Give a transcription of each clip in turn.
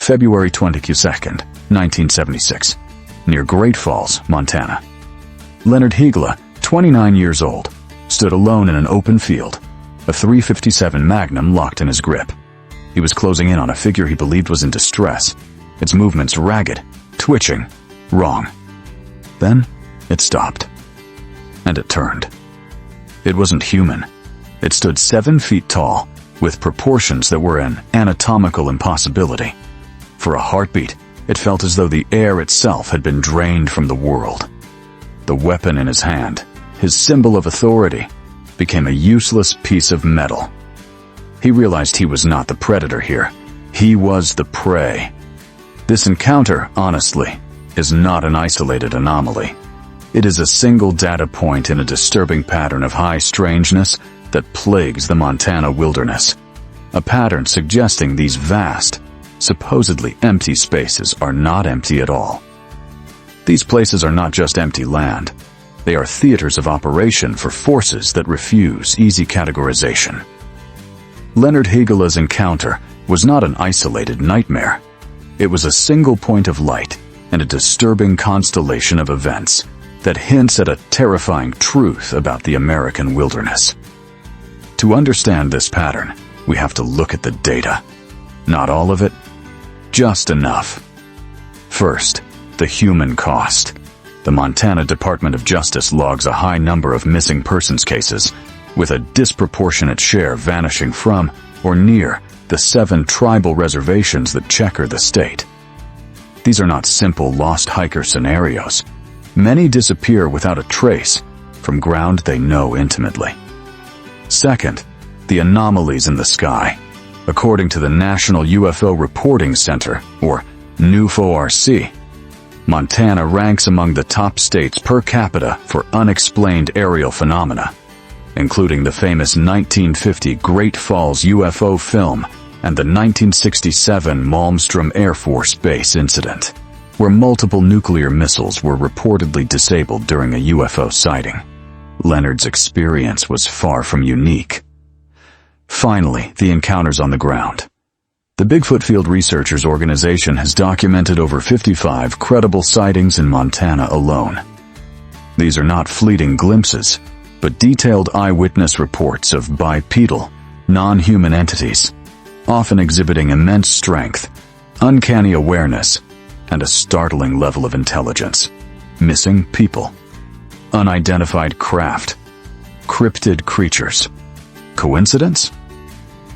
February 22nd, 1976, near Great Falls, Montana. Leonard Hegela, 29 years old, stood alone in an open field, a .357 Magnum locked in his grip. He was closing in on a figure he believed was in distress, its movements ragged, twitching, wrong. Then, it stopped. And it turned. It wasn't human. It stood 7 feet tall, with proportions that were an anatomical impossibility. For a heartbeat, it felt as though the air itself had been drained from the world. The weapon in his hand, his symbol of authority, became a useless piece of metal. He realized he was not the predator here. He was the prey. This encounter, honestly, is not an isolated anomaly. It is a single data point in a disturbing pattern of high strangeness that plagues the Montana wilderness. A pattern suggesting these vast, supposedly empty spaces are not empty at all. These places are not just empty land. They are theaters of operation for forces that refuse easy categorization. Leonard Hegela's encounter was not an isolated nightmare. It was a single point of light and a disturbing constellation of events that hints at a terrifying truth about the American wilderness. To understand this pattern, we have to look at the data. Not all of it, just enough. First, the human cost. The Montana Department of Justice logs a high number of missing persons cases, with a disproportionate share vanishing from or near the 7 tribal reservations that checker the state. These are not simple lost hiker scenarios. Many disappear without a trace from ground they know intimately. Second, the anomalies in the sky. According to the National UFO Reporting Center, or NUFORC, Montana ranks among the top states per capita for unexplained aerial phenomena, including the famous 1950 Great Falls UFO film and the 1967 Malmstrom Air Force Base incident, where multiple nuclear missiles were reportedly disabled during a UFO sighting. Leonard's experience was far from unique. Finally, the encounters on the ground. The Bigfoot Field Researchers Organization has documented over 55 credible sightings in Montana alone. These are not fleeting glimpses, but detailed eyewitness reports of bipedal, non-human entities, often exhibiting immense strength, uncanny awareness, and a startling level of intelligence. Missing people. Unidentified craft. Cryptid creatures. Coincidence?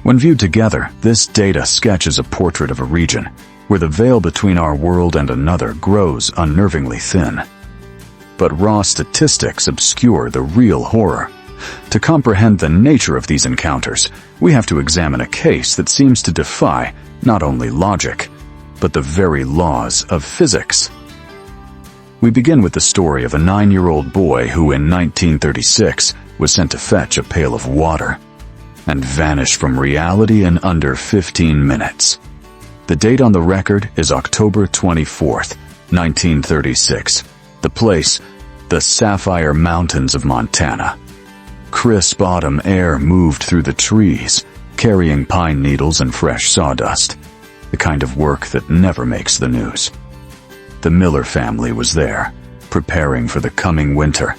When viewed together, this data sketches a portrait of a region where the veil between our world and another grows unnervingly thin. But raw statistics obscure the real horror. To comprehend the nature of these encounters, we have to examine a case that seems to defy not only logic, but the very laws of physics. We begin with the story of a 9-year-old boy who in 1936 was sent to fetch a pail of water and vanished from reality in under 15 minutes. The date on the record is October 24th, 1936. The place, the Sapphire Mountains of Montana. Crisp autumn air moved through the trees, carrying pine needles and fresh sawdust, the kind of work that never makes the news. The Miller family was there, preparing for the coming winter,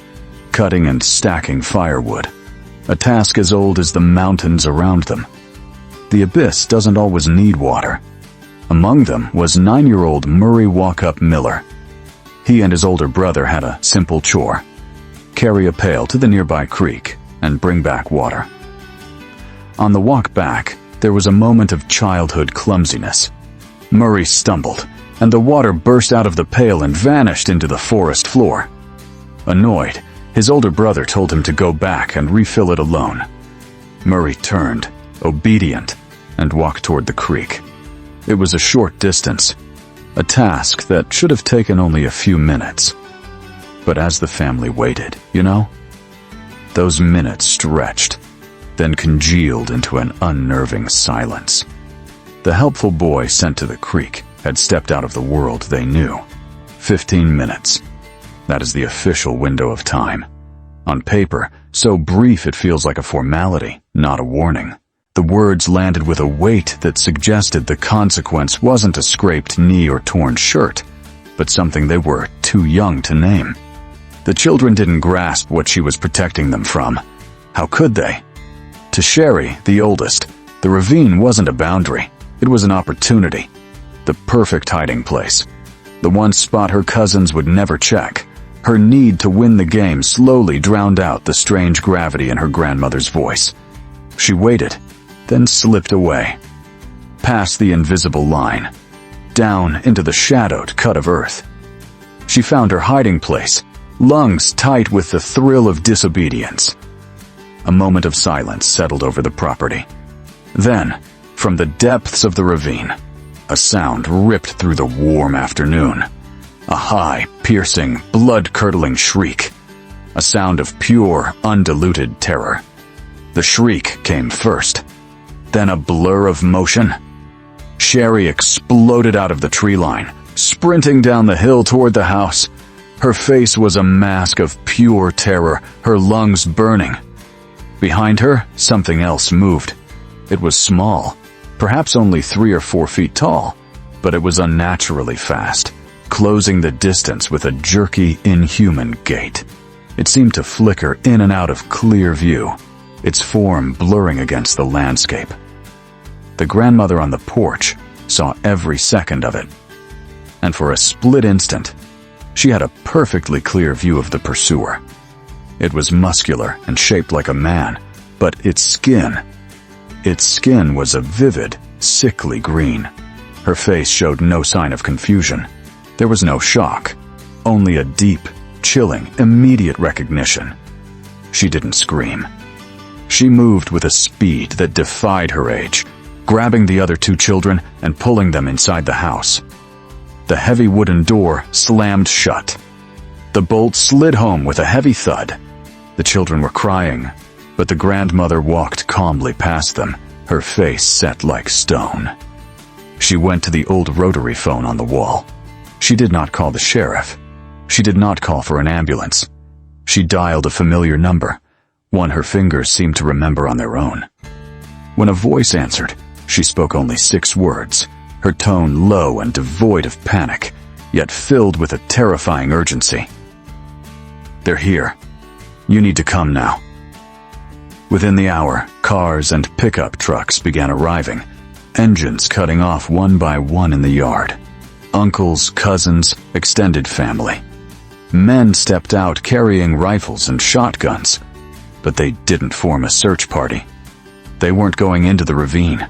cutting and stacking firewood, a task as old as the mountains around them. The abyss doesn't always need water. Among them was 9-year-old Murray Walkup Miller. He and his older brother had a simple chore: carry a pail to the nearby creek and bring back water. On the walk back, there was a moment of childhood clumsiness. Murray stumbled, and the water burst out of the pail and vanished into the forest floor. Annoyed, his older brother told him to go back and refill it alone. Murray turned, obedient, and walked toward the creek. It was a short distance, a task that should have taken only a few minutes. But as the family waited, those minutes stretched, then congealed into an unnerving silence. The helpful boy sent to the creek had stepped out of the world they knew. 15 minutes. That is the official window of time. On paper, so brief it feels like a formality, not a warning. The words landed with a weight that suggested the consequence wasn't a scraped knee or torn shirt, but something they were too young to name. The children didn't grasp what she was protecting them from. How could they? To Sherry, the oldest, the ravine wasn't a boundary. It was an opportunity. The perfect hiding place. The one spot her cousins would never check. Her need to win the game slowly drowned out the strange gravity in her grandmother's voice. She waited, then slipped away. Past the invisible line. Down into the shadowed cut of earth. She found her hiding place, lungs tight with the thrill of disobedience. A moment of silence settled over the property. Then, from the depths of the ravine, a sound ripped through the warm afternoon. A high, piercing, blood-curdling shriek. A sound of pure, undiluted terror. The shriek came first. Then a blur of motion. Sherry exploded out of the tree line, sprinting down the hill toward the house. Her face was a mask of pure terror, her lungs burning. Behind her, something else moved. It was small, perhaps only 3 or 4 feet tall, but it was unnaturally fast, closing the distance with a jerky, inhuman gait. It seemed to flicker in and out of clear view, its form blurring against the landscape. The grandmother on the porch saw every second of it, and for a split instant, she had a perfectly clear view of the pursuer. It was muscular and shaped like a man, but its skin was a vivid, sickly green. Her face showed no sign of confusion. There was no shock, only a deep, chilling, immediate recognition. She didn't scream. She moved with a speed that defied her age, grabbing the other 2 children and pulling them inside the house. The heavy wooden door slammed shut. The bolt slid home with a heavy thud. The children were crying, but the grandmother walked calmly past them, her face set like stone. She went to the old rotary phone on the wall. She did not call the sheriff. She did not call for an ambulance. She dialed a familiar number, one her fingers seemed to remember on their own. When a voice answered, she spoke only 6 words, her tone low and devoid of panic, yet filled with a terrifying urgency. "They're here. You need to come now." Within the hour, cars and pickup trucks began arriving, engines cutting off one by one in the yard. Uncles, cousins, extended family. Men stepped out carrying rifles and shotguns, but they didn't form a search party. They weren't going into the ravine.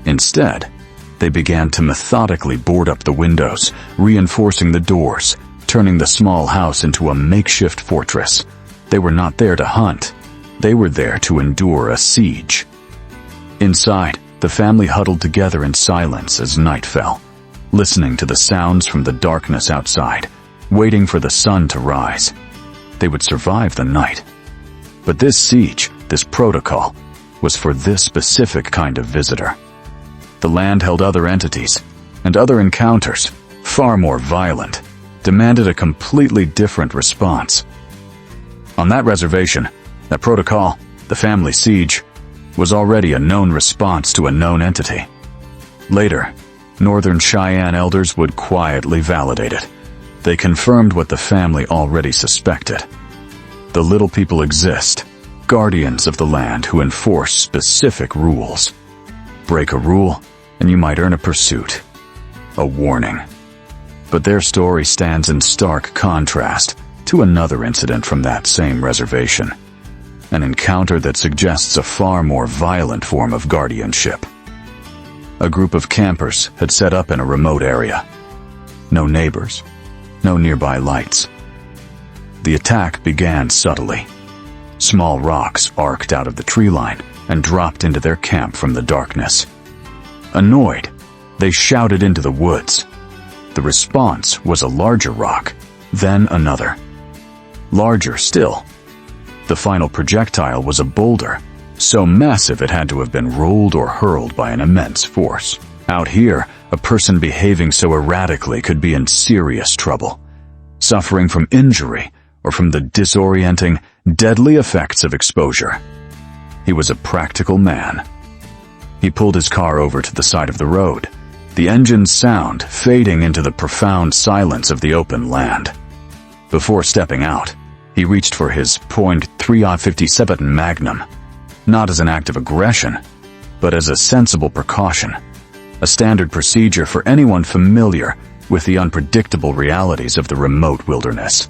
Instead, they began to methodically board up the windows, reinforcing the doors, turning the small house into a makeshift fortress. They were not there to hunt. They were there to endure a siege. Inside, the family huddled together in silence as night fell, listening to the sounds from the darkness outside, waiting for the sun to rise. They would survive the night. But this siege, this protocol, was for this specific kind of visitor. The land held other entities, and other encounters, far more violent, demanded a completely different response. On that reservation, that protocol, the family siege, was already a known response to a known entity. Later, Northern Cheyenne elders would quietly validate it. They confirmed what the family already suspected. The little people exist, guardians of the land who enforce specific rules. Break a rule, and you might earn a pursuit, a warning. But their story stands in stark contrast to another incident from that same reservation, an encounter that suggests a far more violent form of guardianship. A group of campers had set up in a remote area. No neighbors, no nearby lights. The attack began subtly. Small rocks arced out of the tree line and dropped into their camp from the darkness. Annoyed, they shouted into the woods. The response was a larger rock, then another. Larger still. The final projectile was a boulder, so massive it had to have been rolled or hurled by an immense force. Out here, a person behaving so erratically could be in serious trouble, suffering from injury or from the disorienting, deadly effects of exposure. He was a practical man, He pulled his car over to the side of the road, the engine's sound fading into the profound silence of the open land. Before stepping out, he reached for his .357 Magnum, not as an act of aggression, but as a sensible precaution, a standard procedure for anyone familiar with the unpredictable realities of the remote wilderness.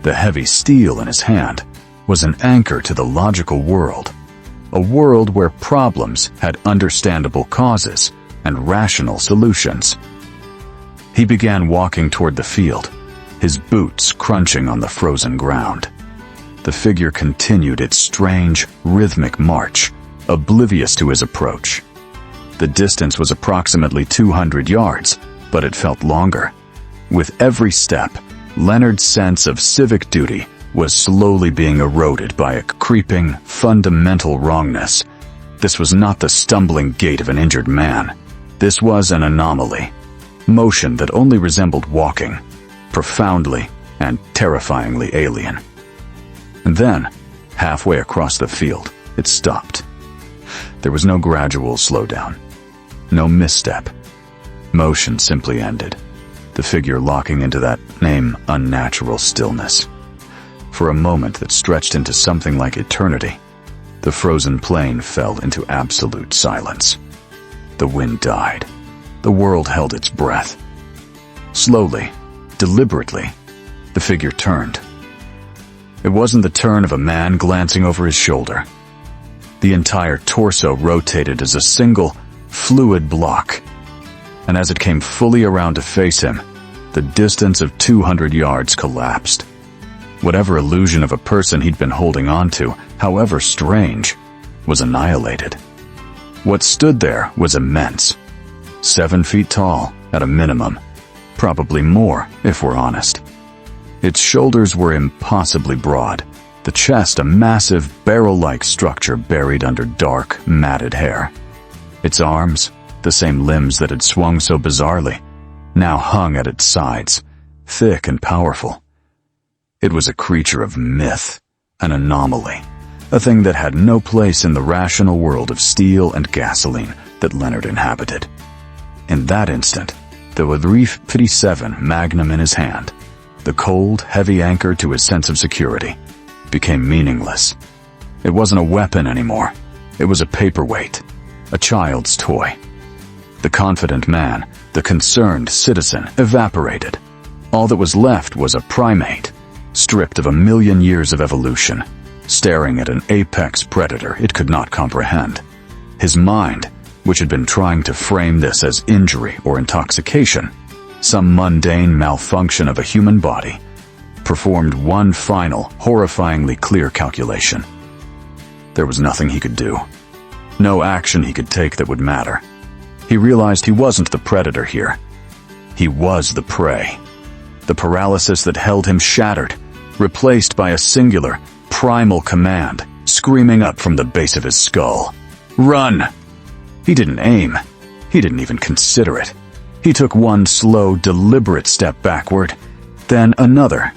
The heavy steel in his hand was an anchor to the logical world, a world where problems had understandable causes and rational solutions. He began walking toward the field, his boots crunching on the frozen ground. The figure continued its strange, rhythmic march, oblivious to his approach. The distance was approximately 200 yards, but it felt longer. With every step, Leonard's sense of civic duty was slowly being eroded by a creeping, fundamental wrongness. This was not the stumbling gait of an injured man. This was an anomaly, motion that only resembled walking, profoundly and terrifyingly alien. And then, halfway across the field, it stopped. There was no gradual slowdown, no misstep. Motion simply ended, the figure locking into that name unnatural stillness. For a moment that stretched into something like eternity, the frozen plain fell into absolute silence. The wind died. The world held its breath. Slowly, deliberately, the figure turned. It wasn't the turn of a man glancing over his shoulder. The entire torso rotated as a single, fluid block, and as it came fully around to face him, the distance of 200 yards collapsed. Whatever illusion of a person he'd been holding on to, however strange, was annihilated. What stood there was immense. 7 feet tall, at a minimum. Probably more, if we're honest. Its shoulders were impossibly broad, the chest a massive barrel-like structure buried under dark, matted hair. Its arms, the same limbs that had swung so bizarrely, now hung at its sides, thick and powerful. It was a creature of myth, an anomaly, a thing that had no place in the rational world of steel and gasoline that Leonard inhabited. In that instant, the .357 Magnum in his hand, the cold, heavy anchor to his sense of security, became meaningless. It wasn't a weapon anymore. It was a paperweight, a child's toy. The confident man, the concerned citizen, evaporated. All that was left was a primate, stripped of 1,000,000 years of evolution, staring at an apex predator it could not comprehend. His mind, which had been trying to frame this as injury or intoxication, some mundane malfunction of a human body, performed one final, horrifyingly clear calculation. There was nothing he could do. No action he could take that would matter. He realized he wasn't the predator here. He was the prey. The paralysis that held him shattered, replaced by a singular, primal command, screaming up from the base of his skull. Run! He didn't aim. He didn't even consider it. He took one slow, deliberate step backward, then another,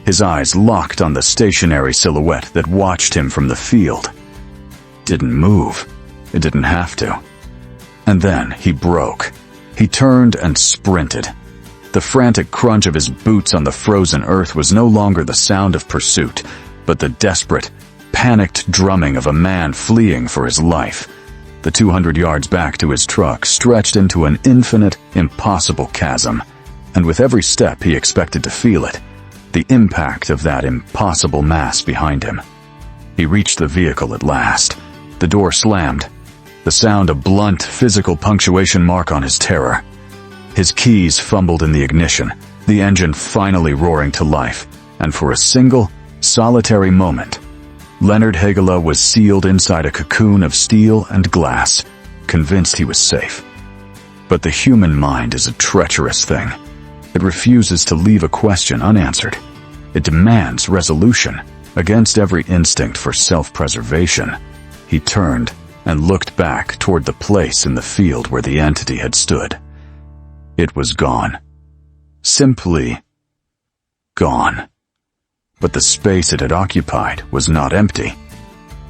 his eyes locked on the stationary silhouette that watched him from the field. Didn't move. It didn't have to. And then he broke. He turned and sprinted. The frantic crunch of his boots on the frozen earth was no longer the sound of pursuit, but the desperate, panicked drumming of a man fleeing for his life. The 200 yards back to his truck stretched into an infinite, impossible chasm, and with every step he expected to feel it, the impact of that impossible mass behind him. He reached the vehicle at last. The door slammed, the sound a blunt, physical punctuation mark on his terror. His keys fumbled in the ignition, the engine finally roaring to life, and for a single, solitary moment, Leonard Hegela was sealed inside a cocoon of steel and glass, convinced he was safe. But the human mind is a treacherous thing. It refuses to leave a question unanswered. It demands resolution, against every instinct for self-preservation. He turned and looked back toward the place in the field where the entity had stood. It was gone. Simply gone. But the space it had occupied was not empty.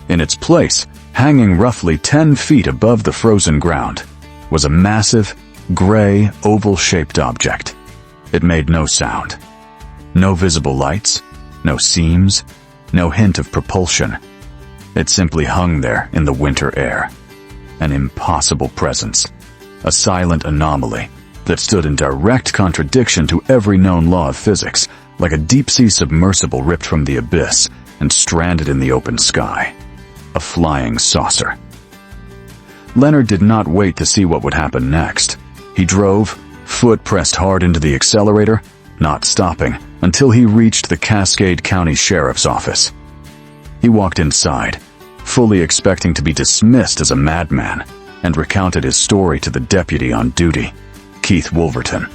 In its place, hanging roughly 10 feet above the frozen ground, was a massive, gray, oval-shaped object. It made no sound. No visible lights, no seams, no hint of propulsion. It simply hung there in the winter air. An impossible presence. A silent anomaly that stood in direct contradiction to every known law of physics, like a deep-sea submersible ripped from the abyss and stranded in the open sky. A flying saucer. Leonard did not wait to see what would happen next. He drove, foot pressed hard into the accelerator, not stopping until he reached the Cascade County Sheriff's Office. He walked inside, fully expecting to be dismissed as a madman, and recounted his story to the deputy on duty, Keith Wolverton.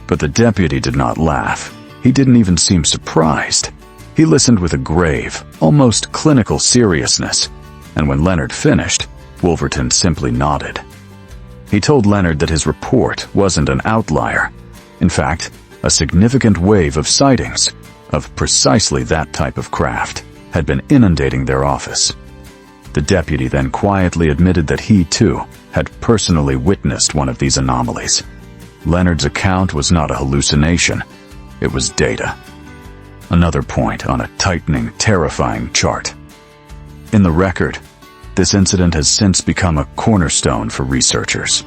But the deputy did not laugh. He didn't even seem surprised. He listened with a grave, almost clinical seriousness, and when Leonard finished, Wolverton simply nodded. He told Leonard that his report wasn't an outlier. In fact, a significant wave of sightings of precisely that type of craft had been inundating their office. The deputy then quietly admitted that he, too, had personally witnessed one of these anomalies. Leonard's account was not a hallucination. It was data. Another point on a tightening, terrifying chart. In the record, this incident has since become a cornerstone for researchers.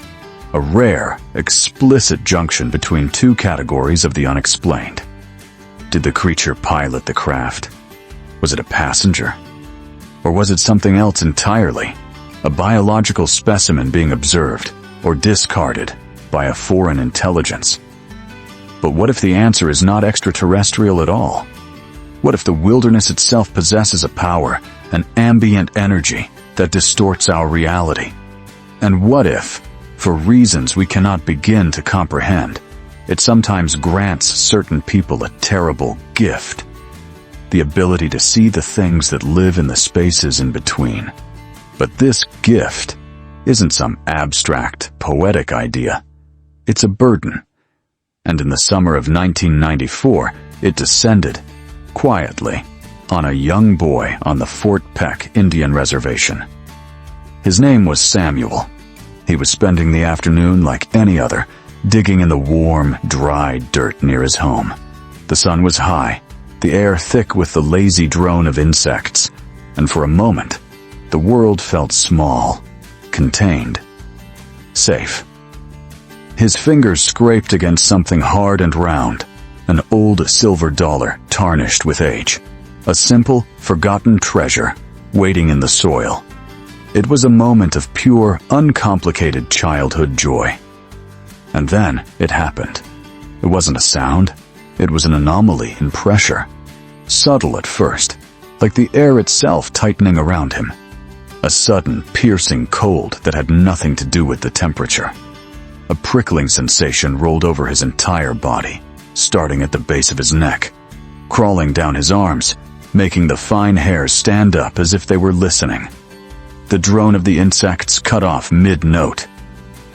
A rare, explicit junction between two categories of the unexplained. Did the creature pilot the craft? Was it a passenger? Or was it something else entirely? A biological specimen being observed or discarded by a foreign intelligence? But what if the answer is not extraterrestrial at all? What if the wilderness itself possesses a power, an ambient energy that distorts our reality? And what if, for reasons we cannot begin to comprehend, it sometimes grants certain people a terrible gift? The ability to see the things that live in the spaces in between. But this gift isn't some abstract, poetic idea. It's a burden. And in the summer of 1994, it descended, quietly, on a young boy on the Fort Peck Indian Reservation. His name was Samuel. He was spending the afternoon like any other, digging in the warm, dry dirt near his home. The sun was high, the air thick with the lazy drone of insects, and for a moment, the world felt small, contained, safe. His fingers scraped against something hard and round, an old silver dollar tarnished with age, a simple, forgotten treasure waiting in the soil. It was a moment of pure, uncomplicated childhood joy. And then it happened. It wasn't a sound. It was an anomaly in pressure. Subtle at first, like the air itself tightening around him. A sudden, piercing cold that had nothing to do with the temperature. A prickling sensation rolled over his entire body, starting at the base of his neck, crawling down his arms, making the fine hairs stand up as if they were listening. The drone of the insects cut off mid-note.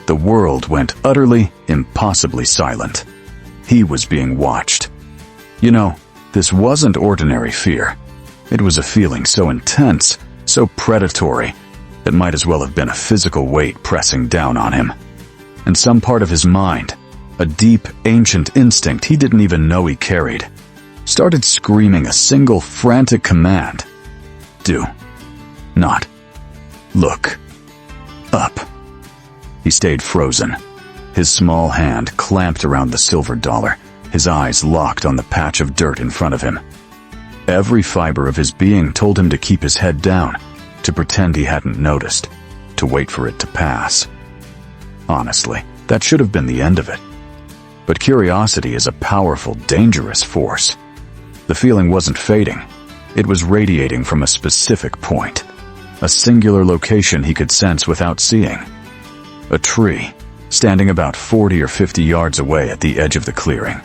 The world went utterly, impossibly silent. He was being watched. You know, this wasn't ordinary fear. It was a feeling so intense, so predatory, it might as well have been a physical weight pressing down on him. And some part of his mind, a deep, ancient instinct he didn't even know he carried, started screaming a single frantic command. Do not look up. He stayed frozen, his small hand clamped around the silver dollar, his eyes locked on the patch of dirt in front of him. Every fiber of his being told him to keep his head down, to pretend he hadn't noticed, to wait for it to pass. Honestly, that should have been the end of it. But curiosity is a powerful, dangerous force. The feeling wasn't fading. It was radiating from a specific point, a singular location he could sense without seeing. A tree, standing about 40 or 50 yards away at the edge of the clearing.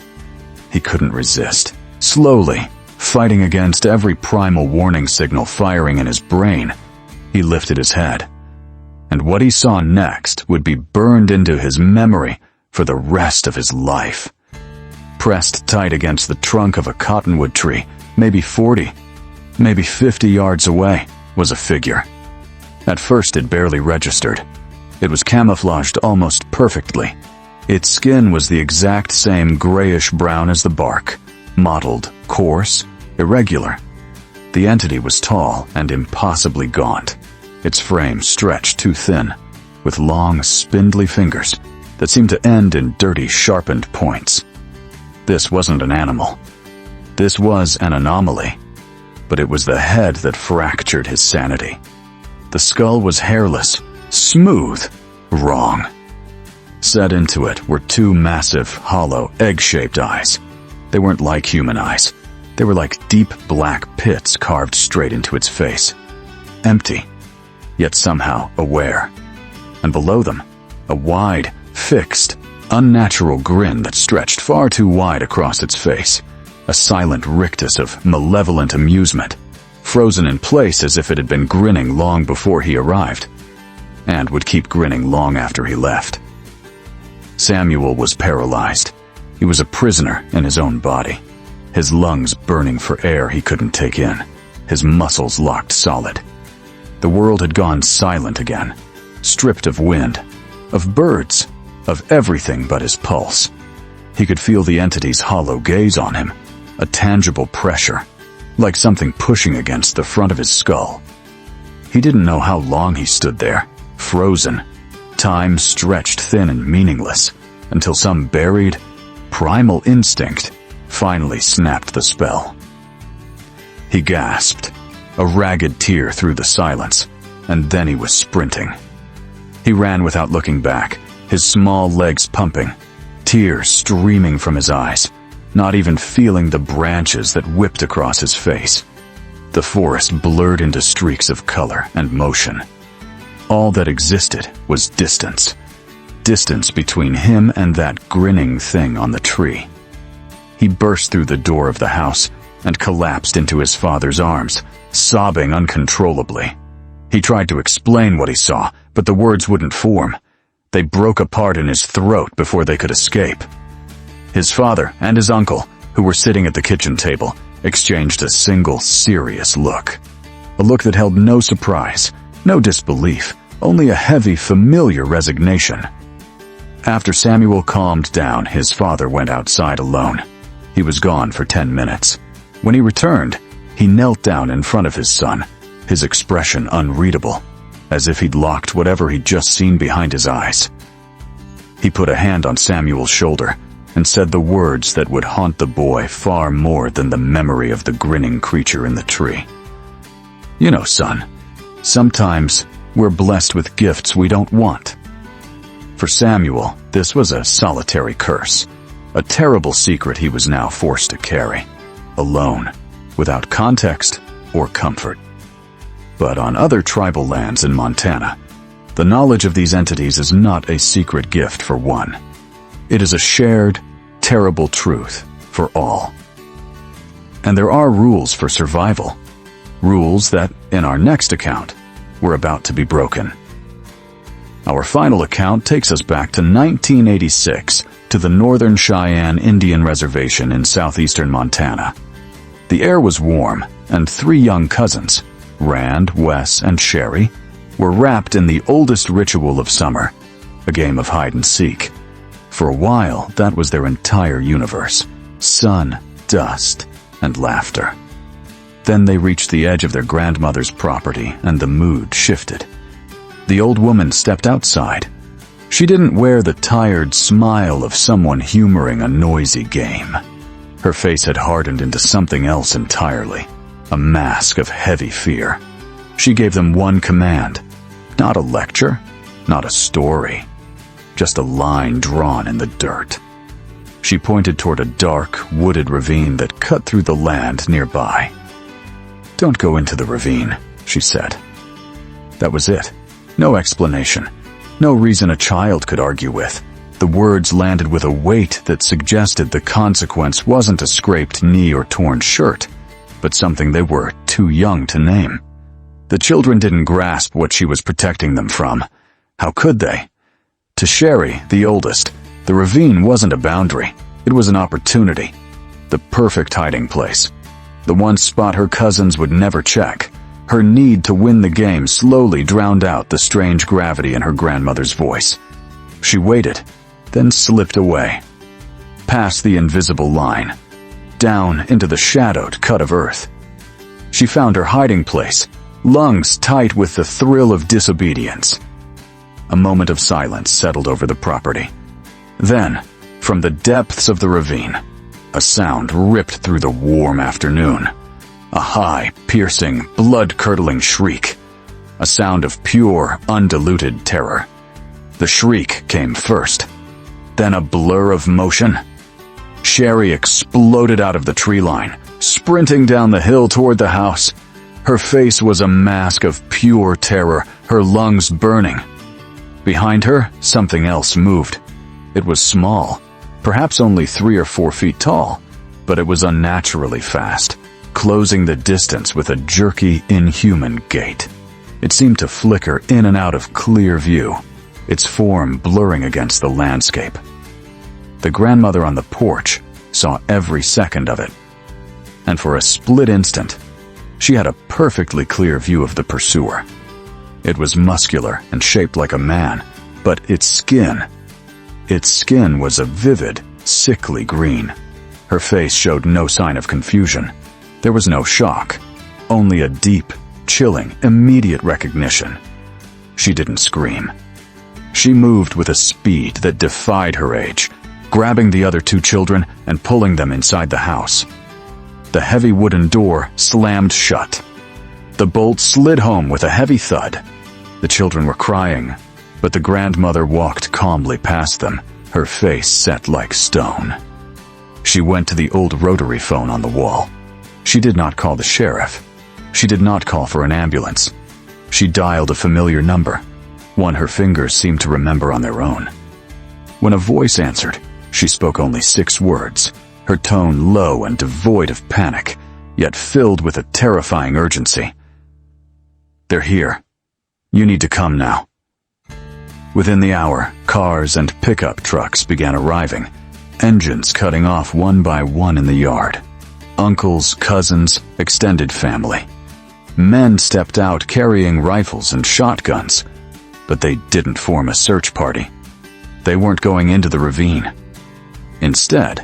He couldn't resist. Slowly, fighting against every primal warning signal firing in his brain, he lifted his head. And what he saw next would be burned into his memory for the rest of his life. Pressed tight against the trunk of a cottonwood tree, maybe 40, maybe 50 yards away, was a figure. At first it barely registered. It was camouflaged almost perfectly. Its skin was the exact same grayish-brown as the bark, mottled, coarse, irregular. The entity was tall and impossibly gaunt. Its frame stretched too thin, with long, spindly fingers that seemed to end in dirty, sharpened points. This wasn't an animal. This was an anomaly. But it was the head that fractured his sanity. The skull was hairless, smooth, wrong. Set into it were two massive, hollow, egg-shaped eyes. They weren't like human eyes. They were like deep black pits carved straight into its face. Empty, yet somehow aware. And below them, a wide, fixed, unnatural grin that stretched far too wide across its face. A silent rictus of malevolent amusement, frozen in place as if it had been grinning long before he arrived, and would keep grinning long after he left. Samuel was paralyzed. He was a prisoner in his own body, his lungs burning for air he couldn't take in, his muscles locked solid. The world had gone silent again, stripped of wind, of birds, of everything but his pulse. He could feel the entity's hollow gaze on him, a tangible pressure, like something pushing against the front of his skull. He didn't know how long he stood there, frozen, time stretched thin and meaningless, until some buried, primal instinct finally snapped the spell. He gasped, a ragged tear through the silence, and then he was sprinting. He ran without looking back, his small legs pumping, tears streaming from his eyes, not even feeling the branches that whipped across his face. The forest blurred into streaks of color and motion. All that existed was distance. Distance between him and that grinning thing on the tree. He burst through the door of the house and collapsed into his father's arms, sobbing uncontrollably. He tried to explain what he saw, but the words wouldn't form. They broke apart in his throat before they could escape. His father and his uncle, who were sitting at the kitchen table, exchanged a single serious look. A look that held no surprise, no disbelief, only a heavy, familiar resignation. After Samuel calmed down, his father went outside alone. He was gone for 10 minutes. When he returned, he knelt down in front of his son, his expression unreadable, as if he'd locked whatever he'd just seen behind his eyes. He put a hand on Samuel's shoulder and said the words that would haunt the boy far more than the memory of the grinning creature in the tree. "You know, son, sometimes we're blessed with gifts we don't want." For Samuel, this was a solitary curse, a terrible secret he was now forced to carry, alone, without context or comfort. But on other tribal lands in Montana, the knowledge of these entities is not a secret gift for one. It is a shared, terrible truth for all. And there are rules for survival, rules that, in our next account, were about to be broken. Our final account takes us back to 1986 to the Northern Cheyenne Indian Reservation in southeastern Montana. The air was warm, and 3 young cousins, Rand, Wes, and Sherry, were wrapped in the oldest ritual of summer, a game of hide-and-seek. For a while, that was their entire universe: sun, dust, and laughter. Then they reached the edge of their grandmother's property, and the mood shifted. The old woman stepped outside. She didn't wear the tired smile of someone humoring a noisy game. Her face had hardened into something else entirely, a mask of heavy fear. She gave them one command: not a lecture, not a story, just a line drawn in the dirt. She pointed toward a dark, wooded ravine that cut through the land nearby. "Don't go into the ravine," she said. That was it. No explanation. No reason a child could argue with. The words landed with a weight that suggested the consequence wasn't a scraped knee or torn shirt, but something they were too young to name. The children didn't grasp what she was protecting them from. How could they? To Sherry, the oldest, the ravine wasn't a boundary. It was an opportunity. The perfect hiding place. The one spot her cousins would never check. Her need to win the game slowly drowned out the strange gravity in her grandmother's voice. She waited, then slipped away, past the invisible line, down into the shadowed cut of earth. She found her hiding place, lungs tight with the thrill of disobedience. A moment of silence settled over the property. Then, from the depths of the ravine, a sound ripped through the warm afternoon. A high, piercing, blood-curdling shriek. A sound of pure, undiluted terror. The shriek came first. Then a blur of motion. Sherry exploded out of the tree line, sprinting down the hill toward the house. Her face was a mask of pure terror, her lungs burning. Behind her, something else moved. It was small, perhaps only 3 or 4 feet tall, but it was unnaturally fast, closing the distance with a jerky, inhuman gait. It seemed to flicker in and out of clear view, its form blurring against the landscape. The grandmother on the porch saw every second of it, and for a split instant, she had a perfectly clear view of the pursuer. It was muscular and shaped like a man, but its skin was a vivid, sickly green. Her face showed no sign of confusion. There was no shock, only a deep, chilling, immediate recognition. She didn't scream. She moved with a speed that defied her age, grabbing the other 2 children and pulling them inside the house. The heavy wooden door slammed shut. The bolt slid home with a heavy thud. The children were crying, but the grandmother walked calmly past them, her face set like stone. She went to the old rotary phone on the wall. She did not call the sheriff. She did not call for an ambulance. She dialed a familiar number, one her fingers seemed to remember on their own. When a voice answered, she spoke only 6 words, her tone low and devoid of panic, yet filled with a terrifying urgency. "They're here. You need to come now." Within the hour, cars and pickup trucks began arriving, engines cutting off one by one in the yard. Uncles, cousins, extended family. Men stepped out carrying rifles and shotguns, but they didn't form a search party. They weren't going into the ravine. Instead,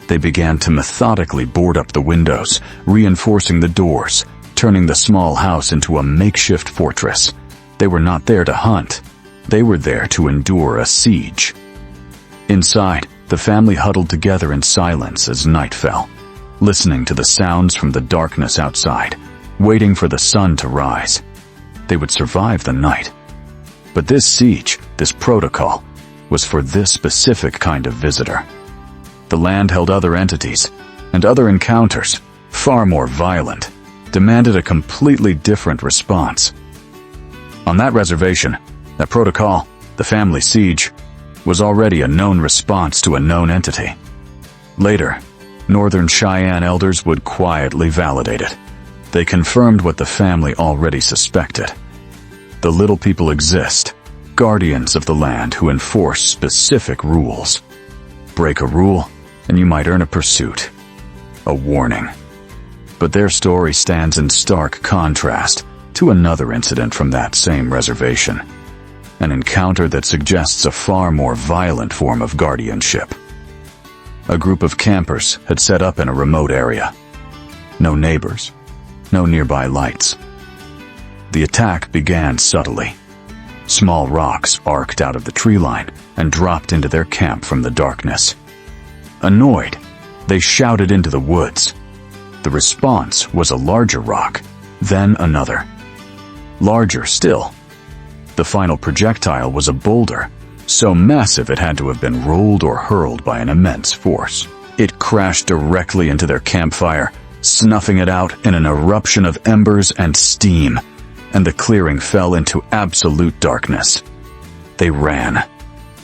they began to methodically board up the windows, reinforcing the doors, turning the small house into a makeshift fortress. They were not there to hunt. They were there to endure a siege. Inside, the family huddled together in silence as night fell, listening to the sounds from the darkness outside, waiting for the sun to rise. They would survive the night. But this siege, this protocol, was for this specific kind of visitor. The land held other entities, and other encounters, far more violent, demanded a completely different response. On that reservation, that protocol, the family siege, was already a known response to a known entity. Later, Northern Cheyenne elders would quietly validate it. They confirmed what the family already suspected. The little people exist, guardians of the land who enforce specific rules. Break a rule, and you might earn a pursuit, a warning. But their story stands in stark contrast to another incident from that same reservation, an encounter that suggests a far more violent form of guardianship. A group of campers had set up in a remote area. No neighbors, no nearby lights. The attack began subtly. Small rocks arced out of the tree line and dropped into their camp from the darkness. Annoyed, they shouted into the woods. The response was a larger rock, then another. Larger still. The final projectile was a boulder, so massive it had to have been rolled or hurled by an immense force. It crashed directly into their campfire, snuffing it out in an eruption of embers and steam, and the clearing fell into absolute darkness. They ran,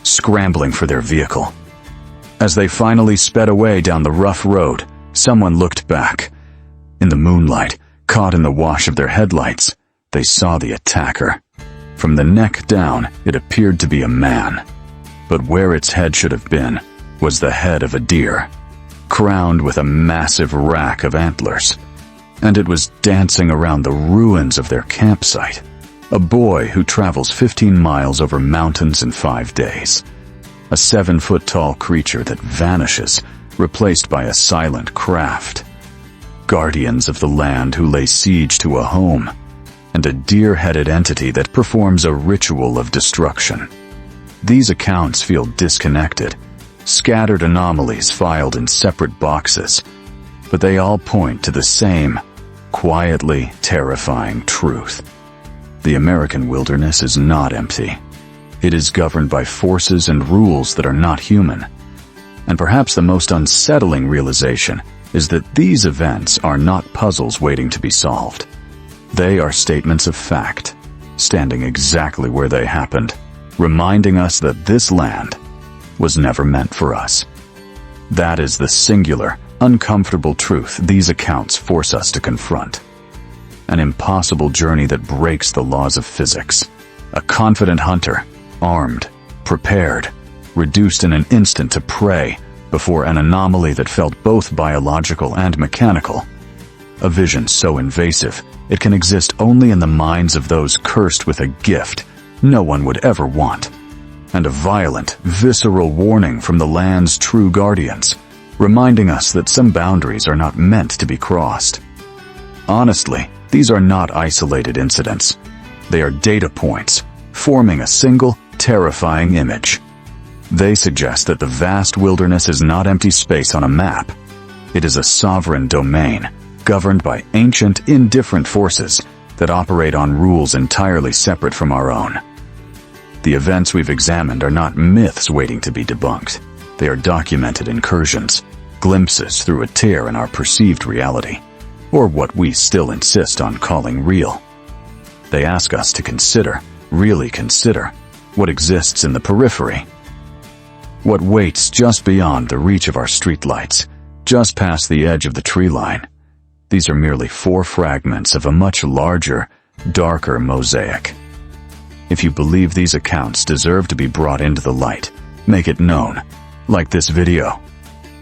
scrambling for their vehicle. As they finally sped away down the rough road, someone looked back. In the moonlight, caught in the wash of their headlights, they saw the attacker. From the neck down, it appeared to be a man. But where its head should have been was the head of a deer, crowned with a massive rack of antlers. and it was dancing around the ruins of their campsite. A boy who travels 15 miles over mountains in 5 days. A 7-foot-tall creature that vanishes, replaced by a silent craft. Guardians of the land who lay siege to a home, and a deer-headed entity that performs a ritual of destruction. These accounts feel disconnected, scattered anomalies filed in separate boxes, but they all point to the same, quietly terrifying truth. The American wilderness is not empty. It is governed by forces and rules that are not human. And perhaps the most unsettling realization is that these events are not puzzles waiting to be solved. They are statements of fact, standing exactly where they happened, reminding us that this land was never meant for us. That is the singular, uncomfortable truth these accounts force us to confront. An impossible journey that breaks the laws of physics. A confident hunter, armed, prepared, reduced in an instant to prey before an anomaly that felt both biological and mechanical. A vision so invasive, it can exist only in the minds of those cursed with a gift no one would ever want. And a violent, visceral warning from the land's true guardians, reminding us that some boundaries are not meant to be crossed. Honestly, these are not isolated incidents. They are data points, forming a single, terrifying image. They suggest that the vast wilderness is not empty space on a map. It is a sovereign domain, governed by ancient, indifferent forces that operate on rules entirely separate from our own. The events we've examined are not myths waiting to be debunked. They are documented incursions, glimpses through a tear in our perceived reality, or what we still insist on calling real. They ask us to consider, really consider, what exists in the periphery. What waits just beyond the reach of our streetlights, just past the edge of the tree line. These are merely 4 fragments of a much larger, darker mosaic. If you believe these accounts deserve to be brought into the light, make it known, like this video,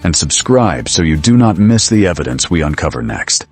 and subscribe so you do not miss the evidence we uncover next.